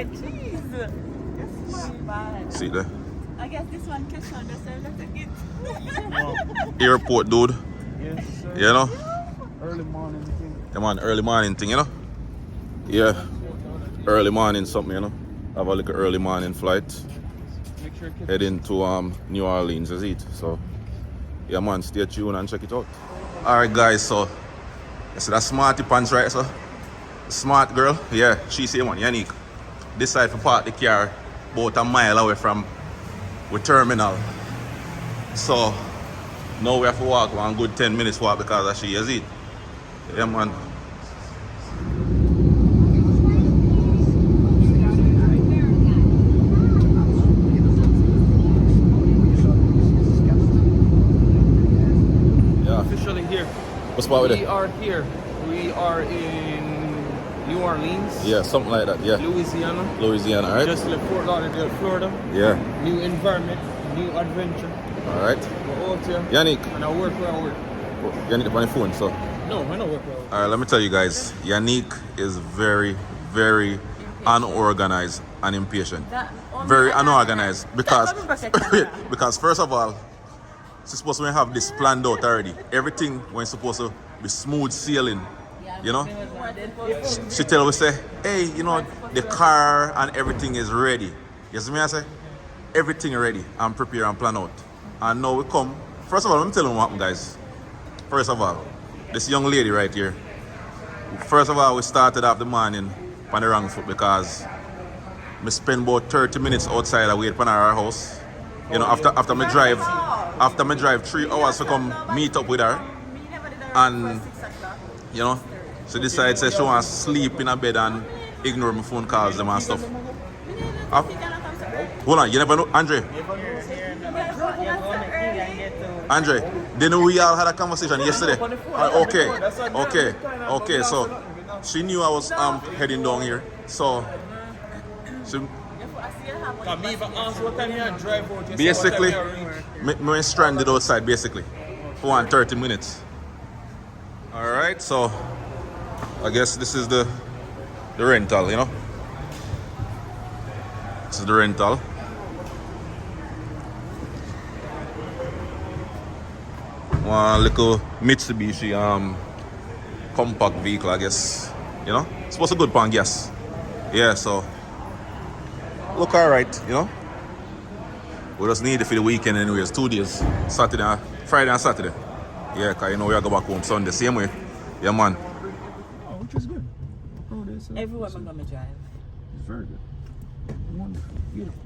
Jeez. That's not bad. See there? I guess this one catch on the side of the gate. Airport dude. Yes, sir. You know? Early morning thing. Come on, early morning thing, you know? Yeah. Early morning something, you know? Have a little early morning flight. Make sure Heading to New Orleans as it. So yeah man, stay tuned and check it out. Alright guys, so you see that smarty pants right, so smart girl, yeah, she say one, Yannick. Decide to park the car about a mile away from the terminal. So now we have to walk one good 10 minutes walk because of she is it. Yeah man. officially here. What's part with it? We are here. We are in New Orleans. Yeah, something like that, yeah. Louisiana, right? Just left Fort Lauderdale, Florida. Yeah. New environment, new adventure. Alright. We're out here. Yannick. And I work where I work. Yannick on the phone, so. No, I don't work where I work. Alright, let me tell you guys, Yannick is very, very unorganized and impatient. Very unorganized because first of all, she's supposed to have this planned out already. Everything when supposed to be smooth sailing, you know. She tell me say, hey, you know, the car and everything is ready. You see me I say? Everything ready and prepare and plan out. And now we come. First of all, let me tell you what happened, guys. First of all, this young lady right here. First of all, we started off the morning on the wrong foot because we spent about 30 minutes outside and wait for our house. You know, after me drive 3 hours to come meet up with her. And you know, she decides that she wants to sleep in a bed and ignore my phone calls them and stuff. Hold on, you never know, Andre, didn't we all had a conversation yesterday? Okay, so she knew I was heading down here. So she basically me stranded outside basically for 30 minutes. Alright, so I guess this is the rental, you know. This is the rental. One little Mitsubishi compact vehicle, I guess. You know? It's supposed to be good pan gas. Yeah, so look alright, you know. We just need it for the weekend anyways, 2 days. Friday and Saturday. Yeah, cause you know we are go back home Sunday, same way. Yeah man. Oh, which is good. Oh, everywhere I'm gonna drive. It's very good. Wonderful. Beautiful.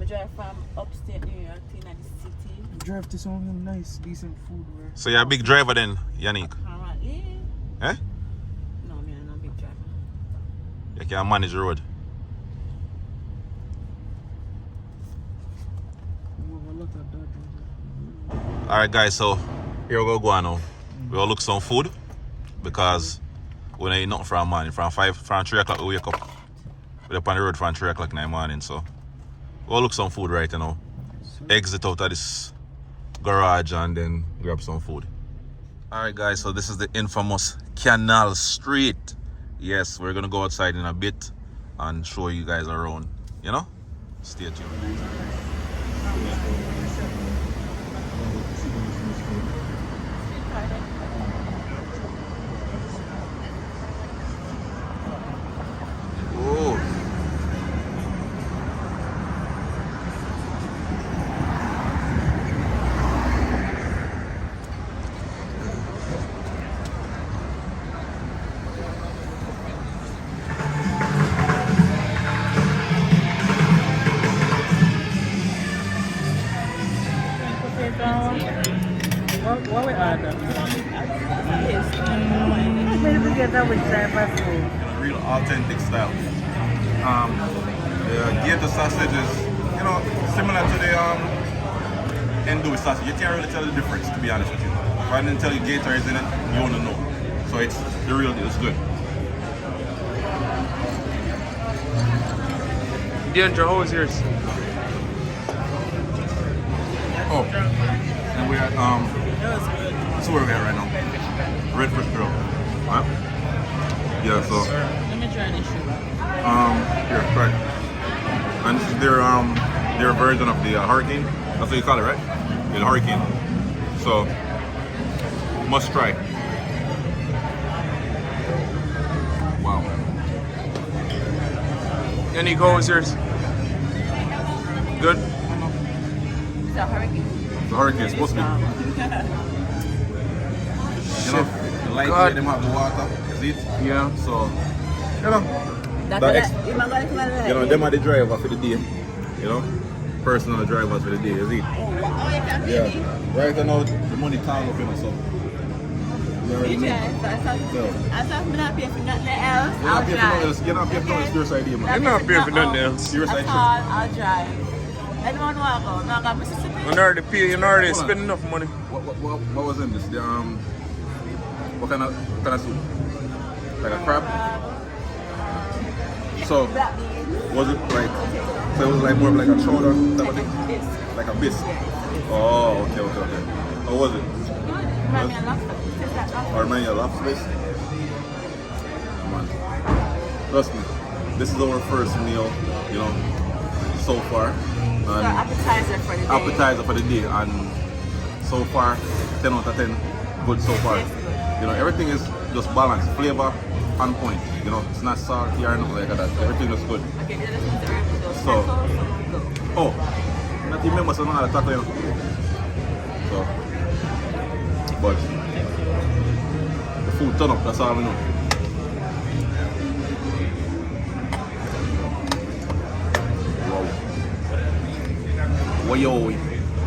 I drive from upstate New York to the city. Drive to some nice, decent food where. So you're a big driver then, Yannick? Apparently. Eh? No, I'm not a big driver. You can manage the road. Alright guys, so here we go now. We'll look some food because we don't eat nothing from morning. From 3 o'clock we wake up. We're up on the road from 3 o'clock in the morning, so we'll look some food right now. Exit out of this garage and then grab some food. Alright guys, so this is the infamous Canal Street. Yes, we're gonna go outside in a bit and show you guys around. You know? Stay tuned. What we add? Maybe we get that with driver food. Real authentic style. The gator sausage is, you know, similar to the Andouille sausage. You can't really tell the difference, to be honest with you. If I didn't tell you gator is in it, you wouldn't know. So it's the real deal. It's good. Deandra, how was yours? Oh, and we're at that's where we're at right now. Red Fish Grill. Huh? Yeah, so Let me try this shoe. Here, try it. And this is their version of the hurricane. That's what you call it, right? Yeah, the hurricane. So, must try. Wow. Any goes yours? Good? It's a hurricane. The hurricane is supposed to be. You know, the light God. let them have the water. You see it? Yeah. So, you know, you know, them are the driver for the day. You know, personal drivers for the day. You see it? Yeah. Right now, the money can't up, you know, so. You already know. I thought I'm not paying for nothing else. You're not paying for nothing else. You're not paying for nothing else. Serious idea, man. I'm not paying for nothing else. Serious idea. I'll drive. Anyone want to go? No, I got Mississippi. You already pay, you already spend enough money. What was in this? The what kind of soup? Like a crab? So was it like? So it was like more of like a chowder type of thing? Like a bisque. Oh, okay. How was it? Or remind you of lobster? Come on. Trust me, this is our first meal, you know, so far. And Appetizer for the day. Appetizer for the day, and so far 10 out of 10 good so far. You know, everything is just balanced, flavor on point. You know, it's not salty or nothing like that. Everything is good. So, oh, not even remember some other taco, you know. So, but the food turn up. That's all we know. Wow. Yo.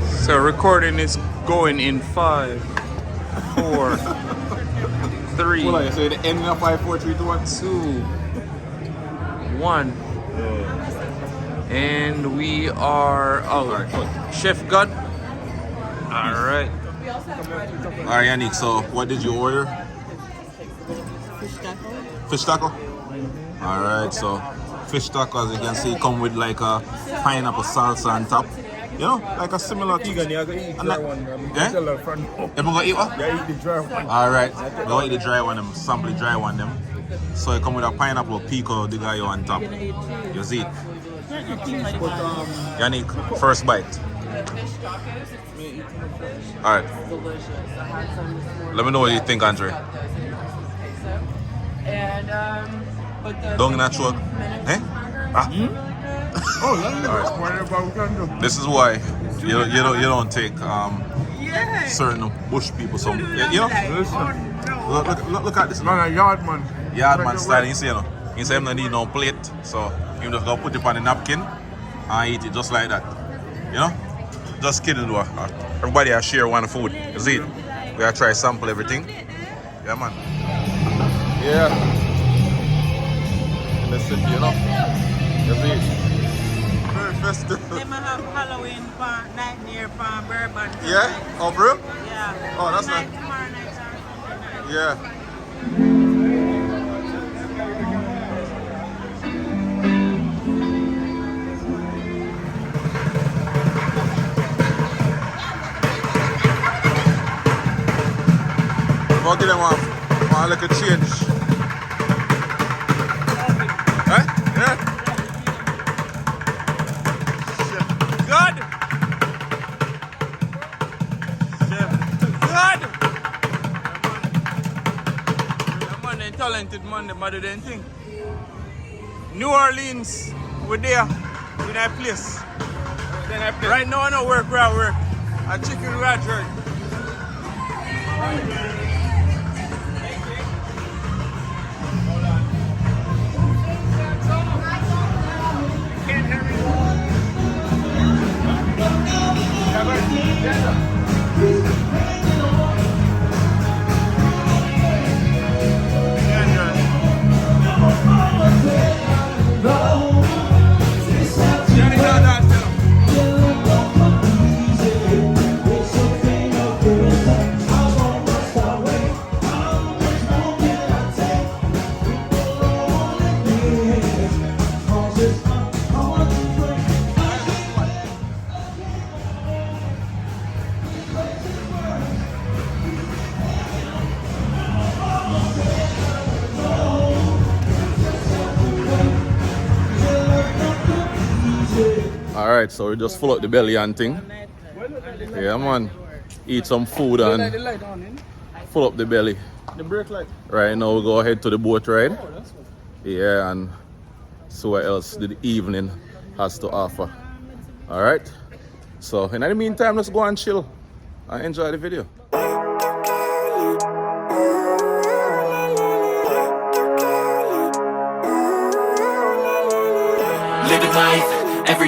So recording is going in 5, 4, 3, Hold on, you say the ending of 5, 4, 3, 2, 1? 2, 1. And we are out. Chef God. Alright. Alright, Yannick, so what did you order? Fish taco. Fish taco? Alright, so fish taco, as you can see, come with like a pineapple salsa on top. You know, like a similar thing. You're going to eat dry one. Yeah? Tell her friend. You gonna eat what? Yeah, eat the dry one. Alright, go eat the dry one, them, sample the dry one them. So it come with a pineapple pico de gallo on top. You see it? Yannick, first bite. Alright. Let me know what you think, Andre. Don't in that throat. Eh? Ah. Oh, alright. This is why you don't take certain bush people. So you know, look at this. Man, a yard man. Yard man style. You see, you know, he say him don't need no plate, so you just go put it on the napkin and eat it just like that. You know, just kidding though. Everybody has share one food. You see it? We are try sample everything. Yeah, man. Yeah. In the city, you know. You see it? Very festive. They might have Halloween night near Bourbon. Yeah? Oh, bro? Yeah. Oh, that's nice. Tomorrow night or Sunday night. Yeah. I'll give them one little change. Huh? Yeah. God! God! Yeah, man, they talented man, they do their thing. New Orleans, we're there, in that place. Right now, I know where I work. A chicken restaurant. Alright, so we just full up the belly and thing. Yeah, man. Eat some food and The light on, eh? full up the belly. The brake light. Right now we go ahead to the boat ride. Oh, that's good. Yeah, and see what else the evening has to offer. Alright. So in the meantime, let's go and chill and enjoy the video. Living life every